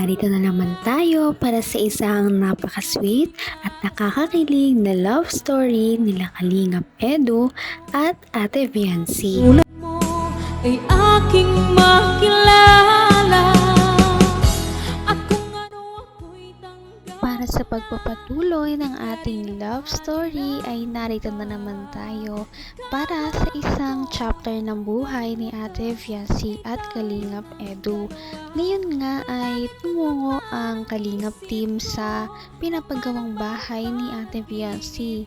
narito na naman tayo para sa isang napaka-sweet at nakakakilig na love story nila Kalingap Edu at Ate Viancy. Sulat mo ay aking makilala at kung ano ako'y tanggap. Para sa pagpapatuloy ng ating love story ay narito na naman tayo para sa isang chapter ng buhay ni Ate Viancy at Kalingap Edu. Ngayon nga ay tumungo ang Kalingap team sa pinapagawang bahay ni Ate Viancy.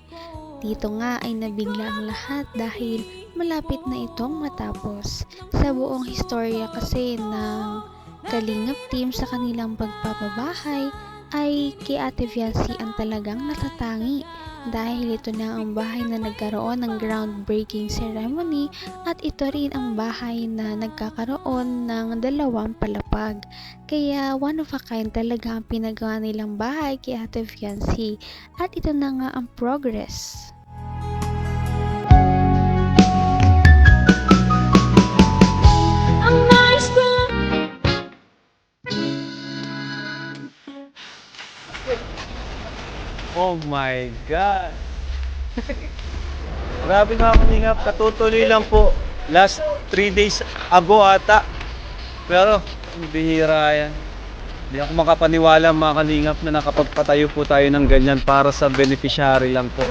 Dito nga ay nabigla ang lahat dahil malapit na itong matapos. Sa buong historya kasi ng Kalingap team sa kanilang pagpapabahay ay kay Ate Viancy ang talagang natatangi dahil ito na ang bahay na nagkaroon ng groundbreaking ceremony at ito rin ang bahay na nagkakaroon ng 2 palapag. Kaya one of a kind talaga ang pinagawa nilang bahay kay Ate Viancy at ito na nga ang progress. Ang nais ko Oh my God! Grabe mga Kalingap, katutuloy lang po. Last 3 days ago ata. Pero, bihira yan. Hindi ako makapaniwala mga Kalingap na nakapagpatayo po tayo ng ganyan para sa beneficiary lang po.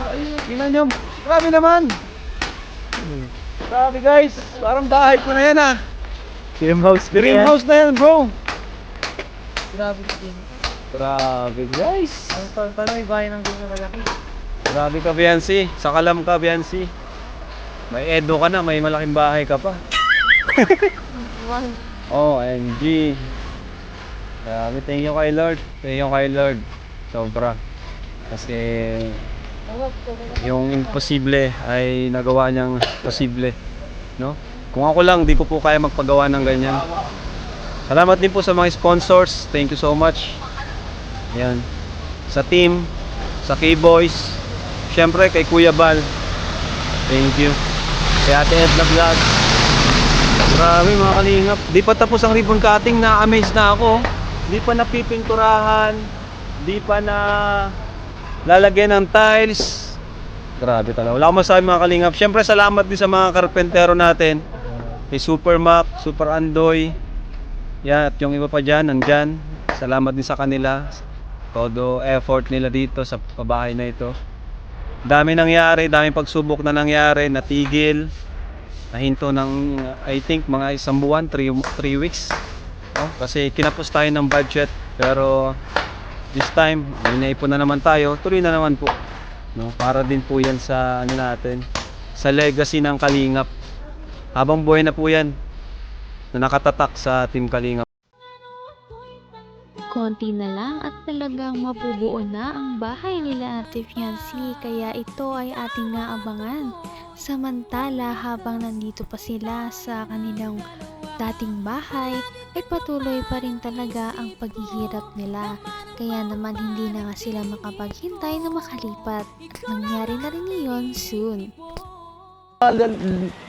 Tingnan nyo, grabe naman! Grabe guys, parang bahay ko na yan ah. Dream house na yan bro. Grabe din. Grabe guys. Paano may bahay ng ganyan malaki? Grabe ka, Viancy. Sakalam ka, Viancy. May Edo ka na, may malaking bahay ka pa. OMG. Grabe, thank you kay Lord. Thank you kay Lord. Sobra. Kasi yung imposible ay nagawa niyang posible. No? Kung ako lang, di ko po kaya magpagawa ng ganyan. Salamat din po sa mga sponsors. Thank you so much. Ayan. Sa team, sa K-Boys, syempre kay Kuya Bal. Thank you. Kay Ate Edna Vlog. Grabe mga Kalingap. Di pa tapos ang ribbon cutting, na-amaze na ako. Di pa napipinturahan. Di pa na lalagyan ng tiles. Grabe talaga. Wala akong masabi mga Kalingap. Syempre salamat din sa mga karpentero natin. Kay Super Mac, Super Andoy. Yan, at yung iba pa dyan, nandyan. Salamat din sa kanila. Todo effort nila dito sa pabahay na ito. Dami nangyari, daming pagsubok na nangyari, natigil, nahinto ng I think mga 1 buwan, 3 weeks. Kasi kinapos tayo ng budget, pero this time, may naipon na naman tayo, tuloy na naman po. No? Para din po yan sa ano natin, sa legacy ng Kalingap. Habang buhay na po yan, na nakatatak sa Team Kalingap. Konti na lang at talagang mabubuo na ang bahay nila Ate Viancy kaya ito ay ating naabangan. Samantala habang nandito pa sila sa kanilang dating bahay ay patuloy pa rin talaga ang paghihirap nila. Kaya naman hindi na nga sila makapaghintay na makalipat at nangyari na rin iyon soon.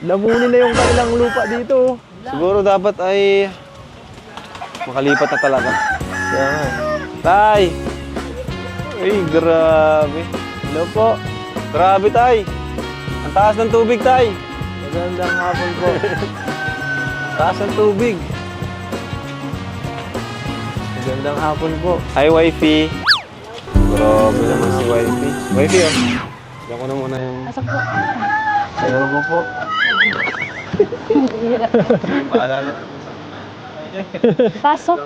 Lamunin na yung kanilang lupa dito. Siguro dapat ay makalipat na talaga. Tay! Ay, grabe. Hello po. Grabe, Tay. Ang taas ng tubig, Tay. Magandang hapon po. Taas ng tubig. Magandang hapon po. Hi, wifey. Grabe naman si wifey. Wifey, oh. Diyan ko na muna yung... Pasok po. Ayaw mo po. Paalala. Pasok.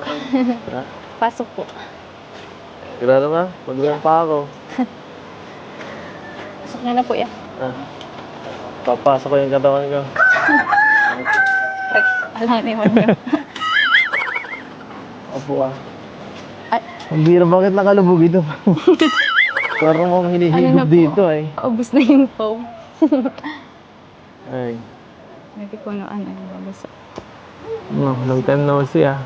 Pasok po. Sigurado ka? Magandang pa ako. Pasok na po yan. Papasok ko yung katawan ko. Alam naman niyo. Opo ka. Ang bira, bakit nakalubog ito? Parang mong hinihigop dito ay. Ubus na yung foam. Ay. Hindi ko ano yung babasa. Long time no see ah.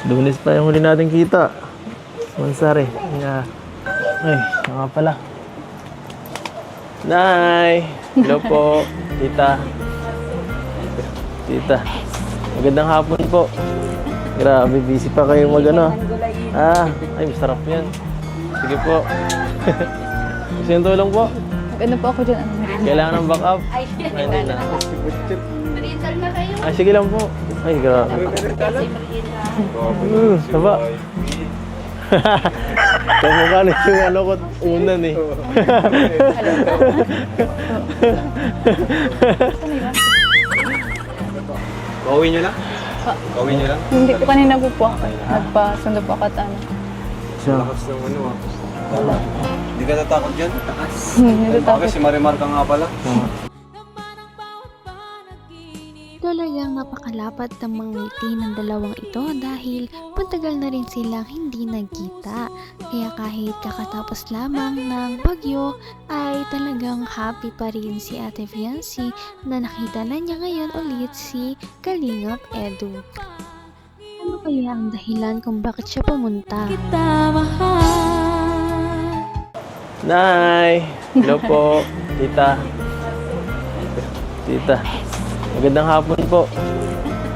Lunes pa yung huli natin kita. Mansari. Yeah. Ay, nga pala. Nay! Hello po, tita. Tita. Magandang hapon po. Grabe, busy pa kayo mag ano. Ay, masarap yan. Sige po. Gusto yung tulong po? Ano po ako dyan? Ano meron? Kailangan ng backup? Ay, hindi na. Ay, sige lang po. Ay, grabe. Saba. Kamukha na yung ano ko unan eh. Gawin nyo lang? Gawin nyo lang? Hindi po kanina po po ako. Nagpasundo po ako at ano. Lakas ng ano Hindi ka natakot dyan? Hindi Bakit si Marimar ka nga pala? Talagang napakalapat ng mga ngiti ng dalawang ito dahil matagal na rin silang hindi nagkita. Kaya kahit kakatapos lamang ng bagyo ay talagang happy pa rin si Ate Fiancy na nakita na niya ngayon ulit si Kalingap Edu. Ano kaya ang dahilan kung bakit siya pumunta? Kita mahal. Nay! Hello po. Tita. Tita. Magandang hapon po.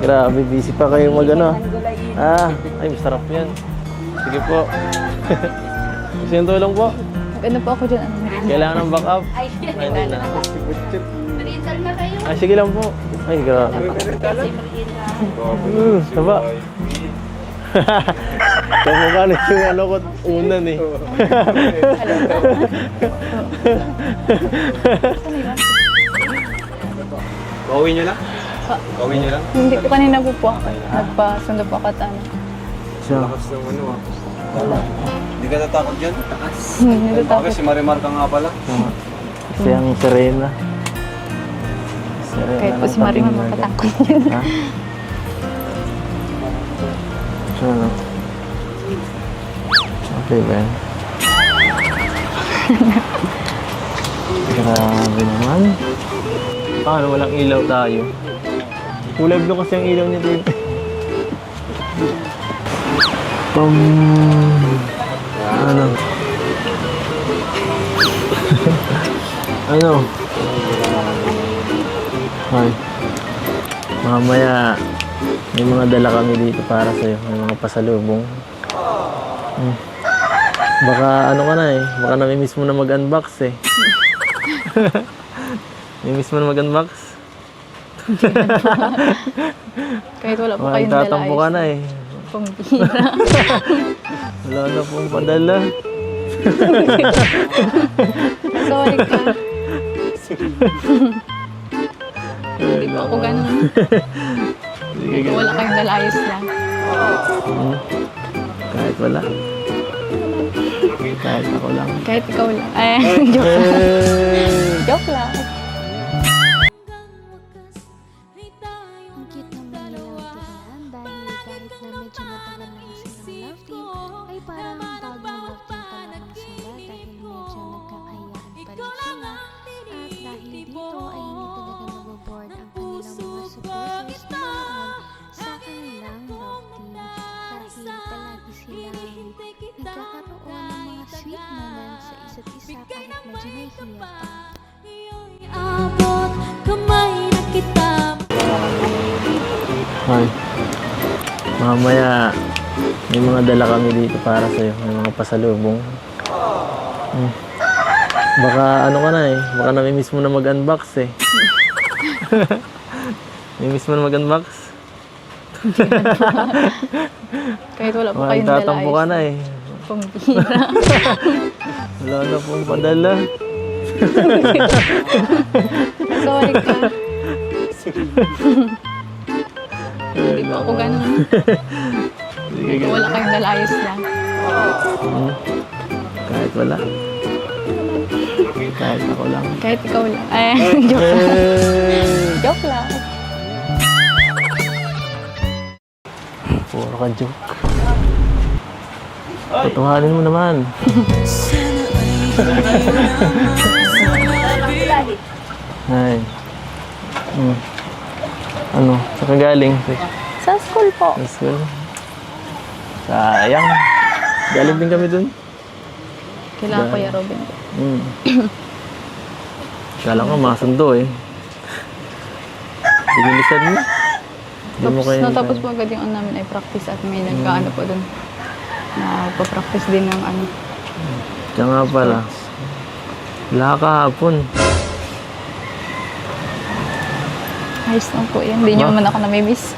Grabe, busy pa kayo mag ano. Ay, masarap yan. Sige po. Gusto yung tulong po? Ano po ako dyan? Ano meron? Kailangan ng backup? Ay, hindi na. Ay, sige lang po. Ay, grabe. Saba. Kamukha na yung ano ko unan eh. Gawin nyo lang? Gawin nyo lang? Hindi po kanina po po ako. Nagpasundo po ako at ano. Lakas ng ano Hindi ka natakot dyan? Hindi po Bakit si Marimar ka nga pala? Kasi ang Serena. Kahit po si Marimar makatakot yun. Ha? Ano? Okay ba? Grabe naman. Paano walang ilaw tayo? Kulay blue kasi ang ilaw niya dito. Ano? Ano? Ay. Mamaya may mga dala kami dito para sa'yo. May mga pasalubong. Baka ano ka na eh. Baka namimiss mo na mag-unbox eh. Namimiss mo na mag-unbox? Kahit wala po Baka kayong dala tatampo ka na eh. Pambira. Wala na pong padala. Sorry ka. Hindi po ako ganun. Sige, Wala kayong dala, ayos lang. Kahit wala. Kahit ako lang. Kahit ikaw lang. Joke lang. Joke lang. Ang cute naman nilang tignan dahil kahit na medyo matagal na silang love team ay parang bagong love team pa naman sila dahil medyo nagkakayahan pa rin sila at dahil dito ay hindi talaga naboboard ang kanilang mga supporters na naroon sa kanilang love team dahil palagi silang nagkakaroon ng mga sweet moments sa isa't isa kahit medyo nahihiya pa. Abot kamay na kita. Ay. Mamaya may mga dala kami dito para sa'yo. May mga pasalubong. Baka ano ka na eh. Baka namimiss mo na mag-unbox eh. Namimiss mo na mag-unbox? Kahit wala po Baka kayong dala, tatampo ka ayos na lang. eh. Pambira. Wala na pong padala. Sorry ka. Hindi po ako ganun. Sige, Wala kayong dala, ayos lang. kahit wala. Kahit ako lang. Kahit ikaw lang. Joke lang. Joke lang. Puro ka joke. Tutuhanin mo naman. Ay. Ano? Saan ka galing? Sa school po. Sa school? Sayang. Galing din kami dun. Kailangan ko ya Robin. Kala ko masundo eh. Pinilisan mo. Di mo kayo Natapos po agad yung ano namin ay practice at may nagkaano po doon. Nagpa-practice din ng ano. Siya nga pala. Wala kahapon. Ayos lang po yan. Hindi niyo man ako namimiss.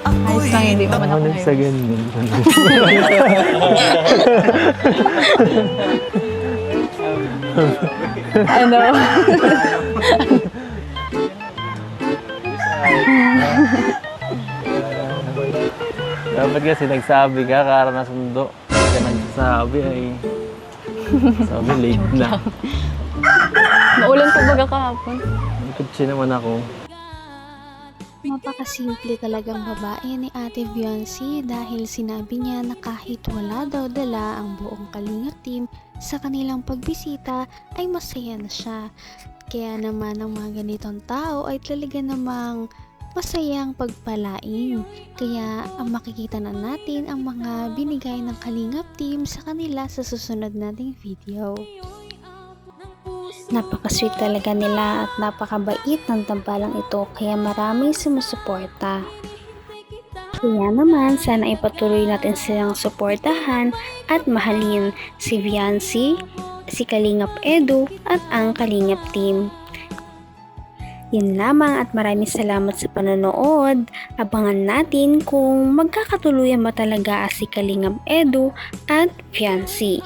Ayos lang, hindi mo man ako Ano sa namimiss. ganyan? Ano? Dapat kasi nagsabi ka, kara na sundo. Kaya nagsasabi ay... Sabi, late na. Maulan po baga kahapon. Kutsi naman ako. Napakasimple talagang babae ni Ate Viancy dahil sinabi niya na kahit wala daw dala ang buong Kalingap team sa kanilang pagbisita ay masaya na siya. Kaya naman ang mga ganitong tao ay talaga namang masayang pagpalain. Kaya ang makikita na natin ang mga binigay ng Kalingap team sa kanila sa susunod nating video. Napaka-sweet talaga nila at napakabait ng tambalang ito kaya maraming sumusuporta. Kaya naman sana ipatuloy natin silang suportahan at mahalin si Viancy, si Kalingap Edu at ang Kalingap team. Yun lamang at maraming salamat sa panonood. Abangan natin kung magkakatuluyan ba talaga si Kalingap Edu at Viancy.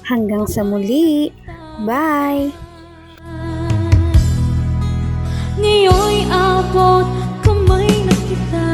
Hanggang sa muli! Bye! Ngayon'y abot kamay na kita.